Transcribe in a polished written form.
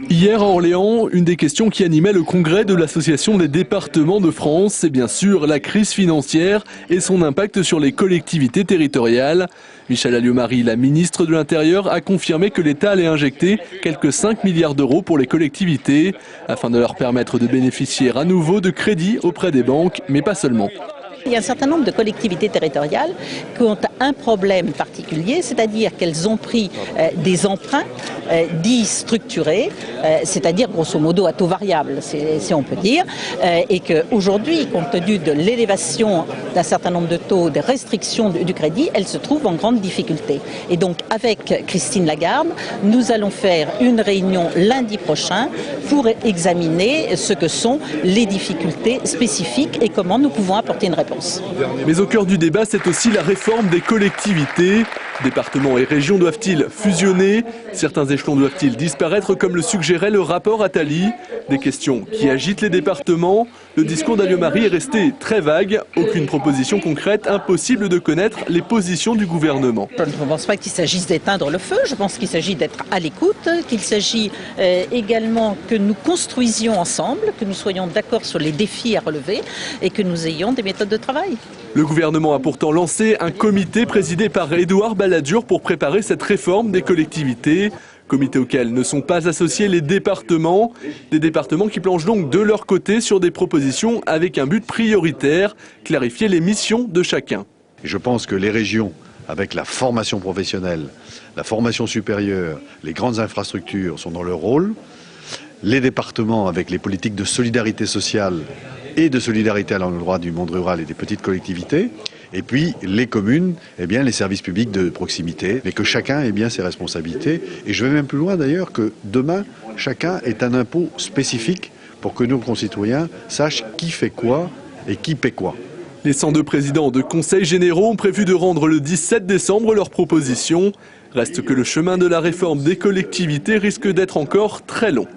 Hier à Orléans, une des questions qui animait le congrès de l'Association des départements de France, c'est bien sûr la crise financière et son impact sur les collectivités territoriales. Michèle Alliot-Marie, la ministre de l'Intérieur, a confirmé que l'État allait injecter quelques 5 milliards d'euros pour les collectivités, afin de leur permettre de bénéficier à nouveau de crédits auprès des banques, mais pas seulement. Il y a un certain nombre de collectivités territoriales qui ont un problème particulier, c'est-à-dire qu'elles ont pris des emprunts dits structurés, c'est-à-dire grosso modo à taux variable, si on peut dire, et qu'aujourd'hui, compte tenu de l'élévation d'un certain nombre de taux, des restrictions du crédit, elles se trouvent en grande difficulté. Et donc avec Christine Lagarde, nous allons faire une réunion lundi prochain pour examiner ce que sont les difficultés spécifiques et comment nous pouvons apporter une réponse. Mais au cœur du débat, c'est aussi la réforme des collectivités. Départements et régions doivent-ils fusionner? Certains échelons doivent-ils disparaître comme le suggérait le rapport Attali? Des questions qui agitent les départements. Le discours d'Alliot-Marie est resté très vague. Aucune proposition concrète, impossible de connaître les positions du gouvernement. Je ne pense pas qu'il s'agisse d'éteindre le feu, je pense qu'il s'agit d'être à l'écoute, qu'il s'agit également que nous construisions ensemble, que nous soyons d'accord sur les défis à relever et que nous ayons des méthodes de travail. Le gouvernement a pourtant lancé un comité présidé par Édouard Balladur pour préparer cette réforme des collectivités. Comité auquel ne sont pas associés les départements. Des départements qui planchent donc de leur côté sur des propositions avec un but prioritaire, clarifier les missions de chacun. Je pense que les régions, avec la formation professionnelle, la formation supérieure, les grandes infrastructures sont dans leur rôle. Les départements, avec les politiques de solidarité sociale et de solidarité à l'endroit du monde rural et des petites collectivités. Et puis les communes, les services publics de proximité, mais que chacun ait bien ses responsabilités. Et je vais même plus loin d'ailleurs que demain, chacun ait un impôt spécifique pour que nos concitoyens sachent qui fait quoi et qui paie quoi. Les 102 présidents de conseils généraux ont prévu de rendre le 17 décembre leurs propositions. Reste que le chemin de la réforme des collectivités risque d'être encore très long.